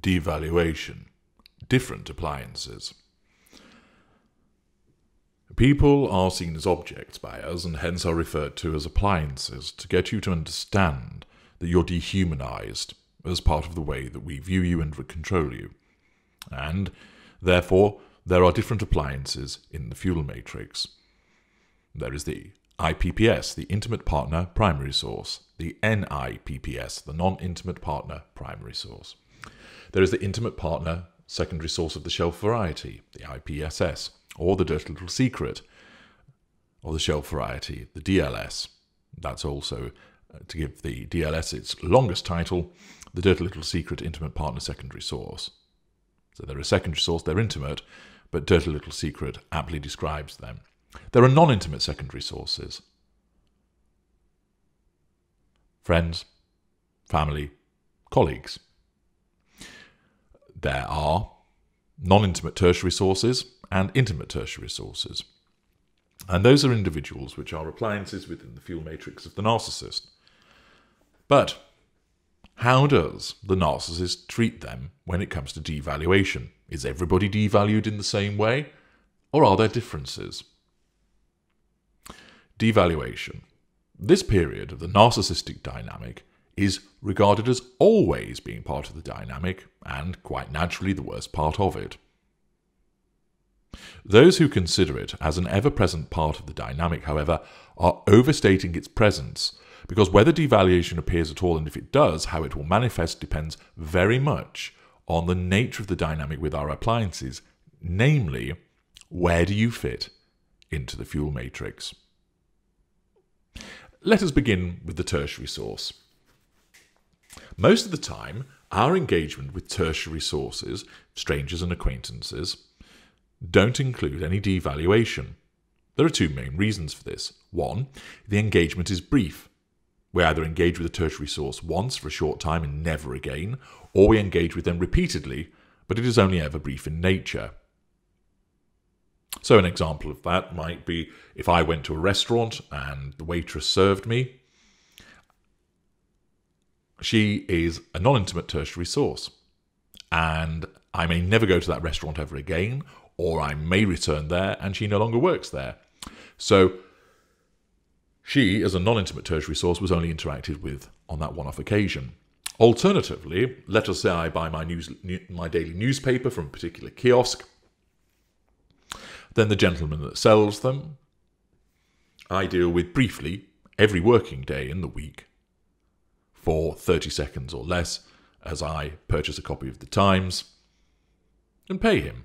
Devaluation. Different appliances. People are seen as objects by us and hence are referred to as appliances to get you to understand that you're dehumanized as part of the way that we view you and control you. And, therefore, there are different appliances in the fuel matrix. There is the IPPS, the Intimate Partner Primary Source, the NIPPS, the Non-Intimate Partner Primary Source. There is the Intimate Partner Secondary Source of the Shelf Variety, the IPSS, or the Dirty Little Secret, or the Shelf Variety, the DLS. That's also, to give the DLS its longest title, the Dirty Little Secret Intimate Partner Secondary Source. So they're a secondary source, they're intimate, but Dirty Little Secret aptly describes them. There are non-intimate secondary sources. Friends, family, colleagues. There are non-intimate tertiary sources and intimate tertiary sources. And those are individuals which are appliances within the fuel matrix of the narcissist. But how does the narcissist treat them when it comes to devaluation? Is everybody devalued in the same way, or are there differences? Devaluation. This period of the narcissistic dynamic is regarded as always being part of the dynamic and, quite naturally, the worst part of it. Those who consider it as an ever-present part of the dynamic, however, are overstating its presence, because whether devaluation appears at all and if it does, how it will manifest depends very much on the nature of the dynamic with our appliances, namely, where do you fit into the fuel matrix? Let us begin with the tertiary source. Most of the time, our engagement with tertiary sources, strangers and acquaintances, don't include any devaluation. There are two main reasons for this. One, the engagement is brief. We either engage with a tertiary source once for a short time and never again, or we engage with them repeatedly, but it is only ever brief in nature. So an example of that might be if I went to a restaurant and the waitress served me. She is a non-intimate tertiary source, and I may never go to that restaurant ever again, or I may return there and she no longer works there. So she, as a non-intimate tertiary source, was only interacted with on that one-off occasion. Alternatively, let us say I buy my daily newspaper from a particular kiosk. Then the gentleman that sells them, I deal with briefly every working day in the week for 30 seconds or less as I purchase a copy of the Times and pay him.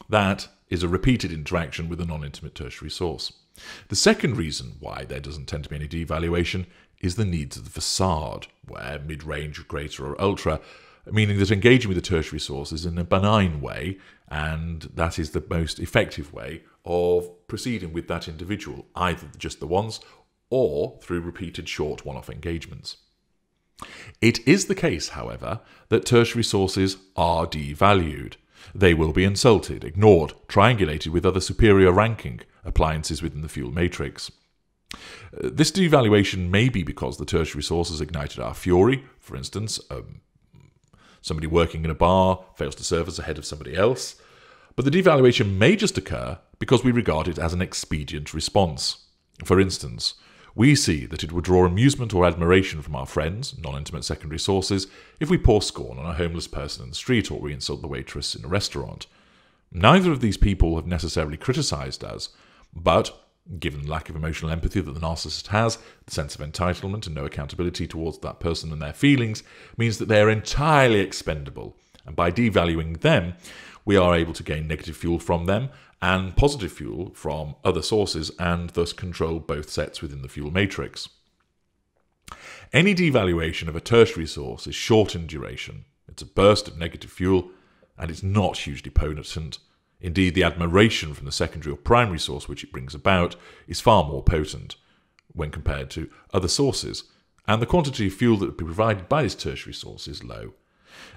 That is a repeated interaction with a non-intimate tertiary source. The second reason why there doesn't tend to be any devaluation is the needs of the facade, where mid-range, greater or ultra, meaning that engaging with the tertiary source is in a benign way, and that is the most effective way of proceeding with that individual, either just the once or through repeated short one-off engagements. It is the case, however, that tertiary sources are devalued. They will be insulted, ignored, triangulated with other superior ranking appliances within the fuel matrix. This devaluation may be because the tertiary source has ignited our fury. For instance, somebody working in a bar fails to serve us ahead of somebody else. But the devaluation may just occur because we regard it as an expedient response. For instance, we see that it would draw amusement or admiration from our friends, non-intimate secondary sources, if we pour scorn on a homeless person in the street or we insult the waitress in a restaurant. Neither of these people have necessarily criticised us, but, given the lack of emotional empathy that the narcissist has, the sense of entitlement and no accountability towards that person and their feelings means that they are entirely expendable, and by devaluing them, we are able to gain negative fuel from them and positive fuel from other sources and thus control both sets within the fuel matrix. Any devaluation of a tertiary source is short in duration. It's a burst of negative fuel and it's not hugely potent. Indeed, the admiration from the secondary or primary source which it brings about is far more potent when compared to other sources, and the quantity of fuel that would be provided by this tertiary source is low.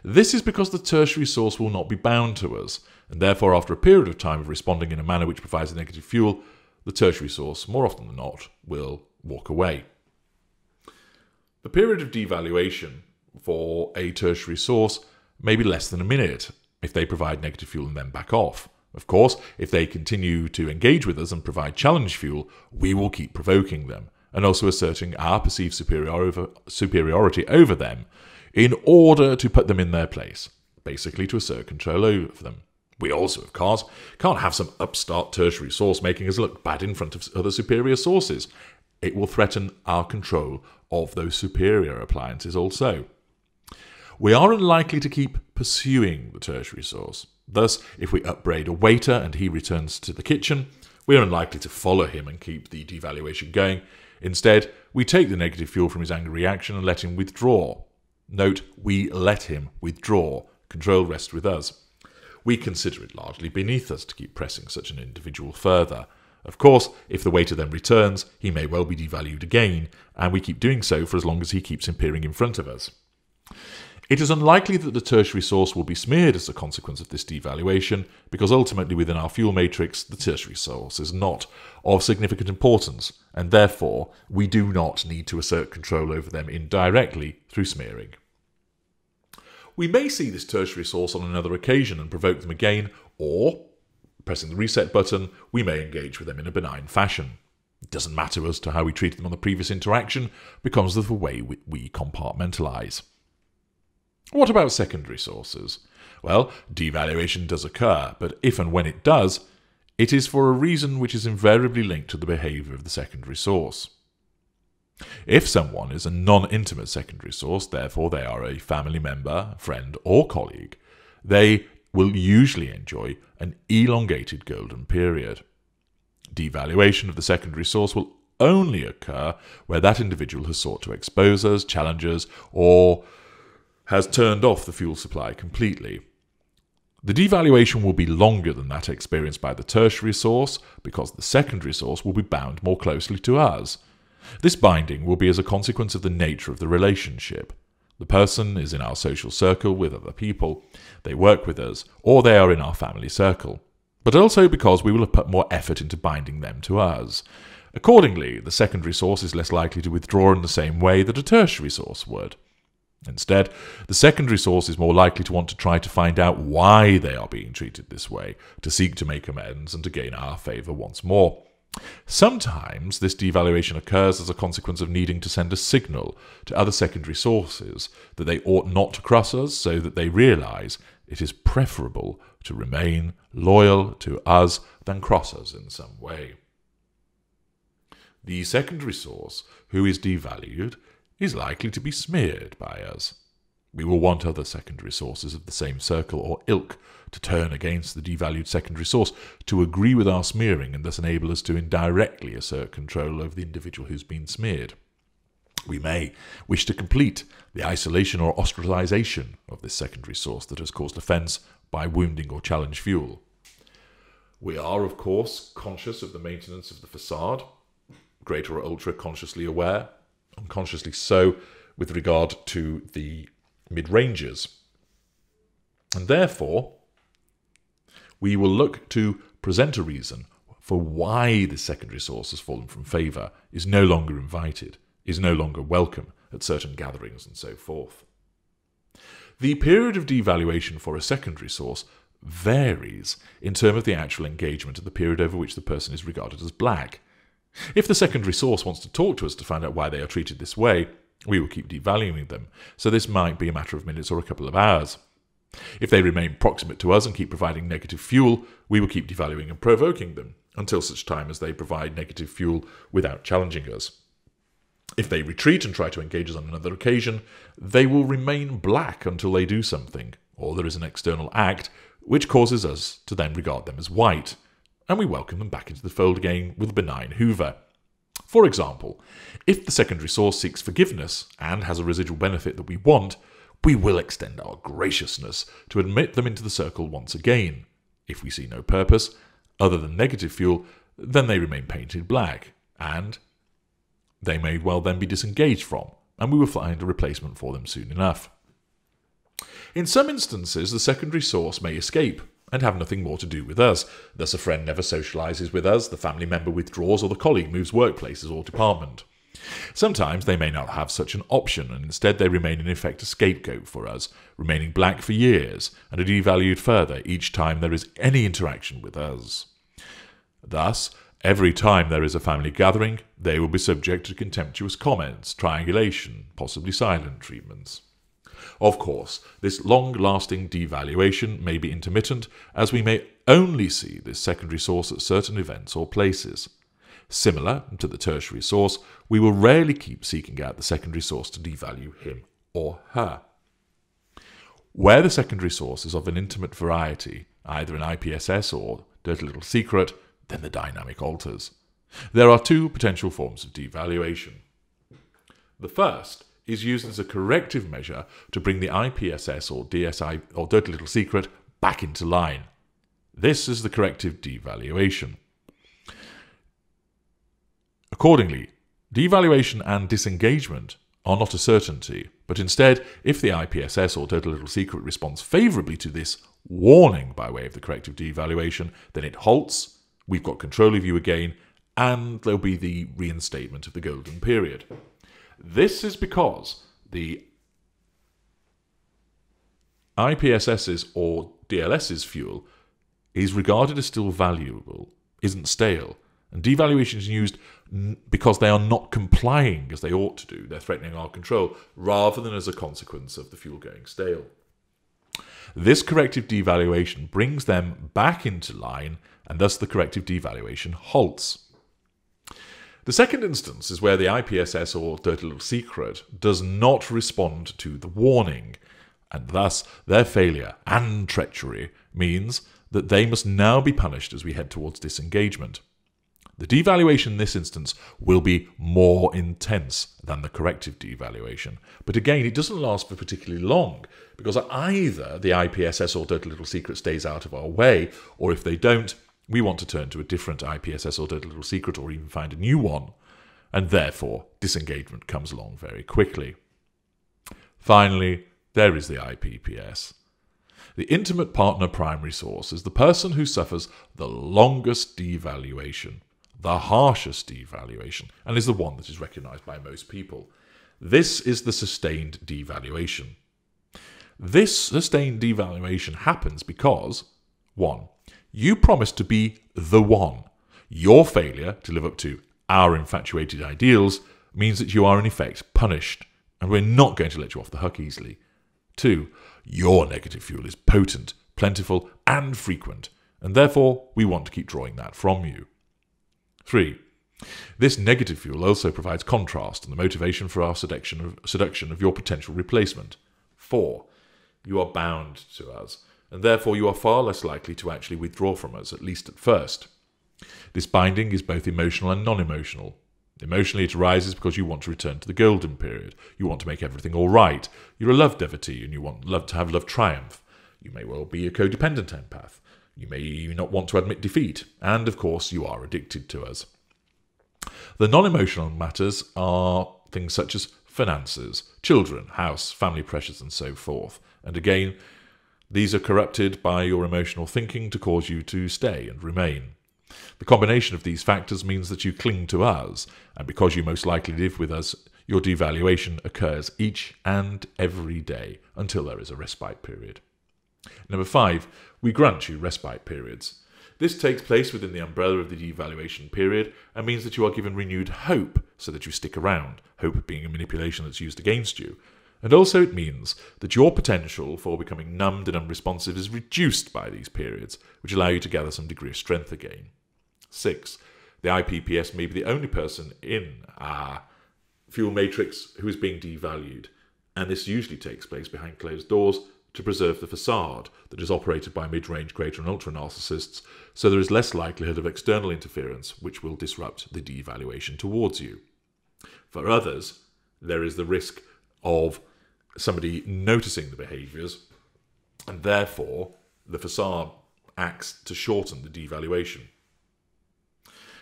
This is because the tertiary source will not be bound to us, and therefore after a period of time of responding in a manner which provides negative fuel, the tertiary source, more often than not, will walk away. The period of devaluation for a tertiary source maybe less than a minute if they provide negative fuel and then back off. Of course, if they continue to engage with us and provide challenge fuel, we will keep provoking them and also asserting our perceived superiority over them in order to put them in their place, basically to assert control over them. We also, of course, can't have some upstart tertiary source making us look bad in front of other superior sources. It will threaten our control of those superior appliances also. We are unlikely to keep pursuing the tertiary source. Thus, if we upbraid a waiter and he returns to the kitchen, we are unlikely to follow him and keep the devaluation going. Instead, we take the negative fuel from his angry reaction and let him withdraw. Note, we let him withdraw. Control rests with us. We consider it largely beneath us to keep pressing such an individual further. Of course, if the waiter then returns, he may well be devalued again, and we keep doing so for as long as he keeps appearing in front of us. It is unlikely that the tertiary source will be smeared as a consequence of this devaluation, because ultimately within our fuel matrix, the tertiary source is not of significant importance, and therefore we do not need to assert control over them indirectly through smearing. We may see this tertiary source on another occasion and provoke them again, or, pressing the reset button, we may engage with them in a benign fashion. It doesn't matter as to how we treated them on the previous interaction, because of the way we compartmentalise. What about secondary sources? Well, devaluation does occur, but if and when it does, it is for a reason which is invariably linked to the behaviour of the secondary source. If someone is a non-intimate secondary source, therefore they are a family member, friend or colleague, they will usually enjoy an elongated golden period. Devaluation of the secondary source will only occur where that individual has sought to expose us, challenge us, or has turned off the fuel supply completely. The devaluation will be longer than that experienced by the tertiary source because the secondary source will be bound more closely to us. This binding will be as a consequence of the nature of the relationship. The person is in our social circle with other people, they work with us, or they are in our family circle, but also because we will have put more effort into binding them to us. Accordingly, the secondary source is less likely to withdraw in the same way that a tertiary source would. Instead, the secondary source is more likely to want to try to find out why they are being treated this way, to seek to make amends and to gain our favour once more. Sometimes this devaluation occurs as a consequence of needing to send a signal to other secondary sources that they ought not to cross us, so that they realise it is preferable to remain loyal to us than cross us in some way. The secondary source, who is devalued, is likely to be smeared by us. We will want other secondary sources of the same circle or ilk to turn against the devalued secondary source, to agree with our smearing and thus enable us to indirectly assert control over the individual who's been smeared. We may wish to complete the isolation or ostracization of this secondary source that has caused offence by wounding or challenge fuel. We are, of course, conscious of the maintenance of the facade, greater or ultra consciously aware, unconsciously so, with regard to the mid-ranges. And therefore, we will look to present a reason for why this secondary source has fallen from favour, is no longer invited, is no longer welcome at certain gatherings and so forth. The period of devaluation for a secondary source varies in terms of the actual engagement and the period over which the person is regarded as black. If the secondary source wants to talk to us to find out why they are treated this way, we will keep devaluing them, so this might be a matter of minutes or a couple of hours. If they remain proximate to us and keep providing negative fuel, we will keep devaluing and provoking them, until such time as they provide negative fuel without challenging us. If they retreat and try to engage us on another occasion, they will remain black until they do something, or there is an external act which causes us to then regard them as white, and we welcome them back into the fold again with a benign hoover. For example, if the secondary source seeks forgiveness and has a residual benefit that we want, we will extend our graciousness to admit them into the circle once again. If we see no purpose, other than negative fuel, then they remain painted black, and they may well then be disengaged from, and we will find a replacement for them soon enough. In some instances, the secondary source may escape and have nothing more to do with us. Thus a friend never socialises with us, the family member withdraws, or the colleague moves workplaces or department. Sometimes they may not have such an option, and instead they remain in effect a scapegoat for us, remaining black for years, and are devalued further each time there is any interaction with us. Thus, every time there is a family gathering, they will be subject to contemptuous comments, triangulation, possibly silent treatments. Of course, this long-lasting devaluation may be intermittent, as we may only see this secondary source at certain events or places. Similar to the tertiary source, we will rarely keep seeking out the secondary source to devalue him or her. Where the secondary source is of an intimate variety, either an IPSS or dirty little secret, then the dynamic alters. There are two potential forms of devaluation. The first is used as a corrective measure to bring the IPSS or DSI or dirty little secret back into line. This is the corrective devaluation. Accordingly, devaluation and disengagement are not a certainty, but instead, if the IPSS or dirty little secret responds favourably to this warning by way of the corrective devaluation, then it halts, we've got control of you again, and there'll be the reinstatement of the golden period. This is because the IPSS's or DLS's fuel is regarded as still valuable, isn't stale, and devaluation is used because they are not complying as they ought to do. They're threatening our control, rather than as a consequence of the fuel going stale. This corrective devaluation brings them back into line, and thus the corrective devaluation halts. The second instance is where the IPSS or dirty little secret does not respond to the warning, and thus their failure and treachery means that they must now be punished as we head towards disengagement. The devaluation in this instance will be more intense than the corrective devaluation, but again it doesn't last for particularly long, because either the IPSS or dirty little secret stays out of our way, or if they don't, we want to turn to a different IPSS or dirty little secret, or even find a new one, and therefore disengagement comes along very quickly. Finally, there is the IPPS. The intimate partner primary source is the person who suffers the longest devaluation, the harshest devaluation, and is the one that is recognised by most people. This is the sustained devaluation. This sustained devaluation happens because, 1. You promise to be the one. Your failure to live up to our infatuated ideals means that you are in effect punished, and we're not going to let you off the hook easily. 2. Your negative fuel is potent, plentiful, and frequent, and therefore we want to keep drawing that from you. 3. This negative fuel also provides contrast and the motivation for our seduction of your potential replacement. 4. You are bound to us, and therefore you are far less likely to actually withdraw from us, at least at first. This binding is both emotional and non-emotional. Emotionally, it arises because you want to return to the golden period. You want to make everything all right. You're a love devotee, and you want love to have love triumph. You may well be a codependent empath. You may not want to admit defeat. And, of course, you are addicted to us. The non-emotional matters are things such as finances, children, house, family pressures, and so forth. And again, these are corrupted by your emotional thinking to cause you to stay and remain. The combination of these factors means that you cling to us, and because you most likely live with us, your devaluation occurs each and every day until there is a respite period. Number 5, we grant you respite periods. This takes place within the umbrella of the devaluation period and means that you are given renewed hope so that you stick around, hope being a manipulation that's used against you. And also it means that your potential for becoming numbed and unresponsive is reduced by these periods, which allow you to gather some degree of strength again. 6. The IPPS may be the only person in our fuel matrix who is being devalued, and this usually takes place behind closed doors to preserve the facade that is operated by mid-range, greater and ultra narcissists, so there is less likelihood of external interference which will disrupt the devaluation towards you. For others, there is the risk of somebody noticing the behaviours, and therefore the facade acts to shorten the devaluation.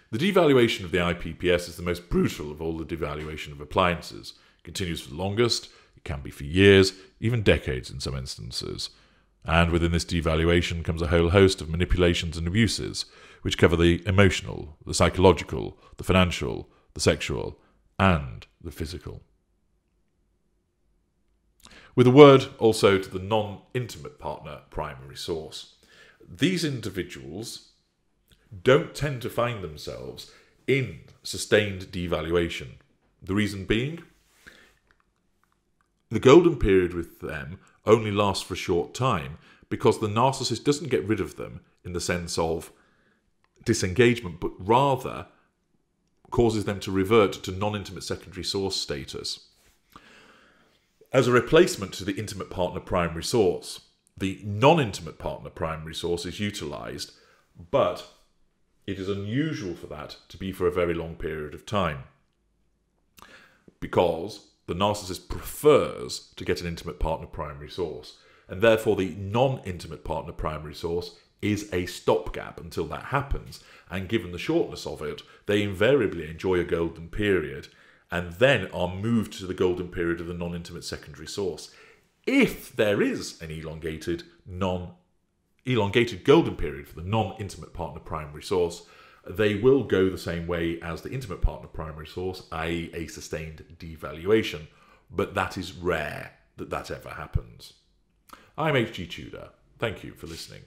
The devaluation of the IPPS is the most brutal of all the devaluation of appliances. It continues for the longest, it can be for years, even decades in some instances. And within this devaluation comes a whole host of manipulations and abuses, which cover the emotional, the psychological, the financial, the sexual, and the physical. With a word also to the non-intimate partner primary source. These individuals don't tend to find themselves in sustained devaluation. The reason being, the golden period with them only lasts for a short time because the narcissist doesn't get rid of them in the sense of disengagement, but rather causes them to revert to non-intimate secondary source status. As a replacement to the intimate partner primary source, the non-intimate partner primary source is utilised, but it is unusual for that to be for a very long period of time because the narcissist prefers to get an intimate partner primary source, and therefore the non-intimate partner primary source is a stopgap until that happens, and given the shortness of it, they invariably enjoy a golden period and then are moved to the golden period of the non-intimate secondary source. If there is an elongated golden period for the non-intimate partner primary source, they will go the same way as the intimate partner primary source, i.e. a sustained devaluation, but that is rare that ever happens. I'm H.G. Tudor. Thank you for listening.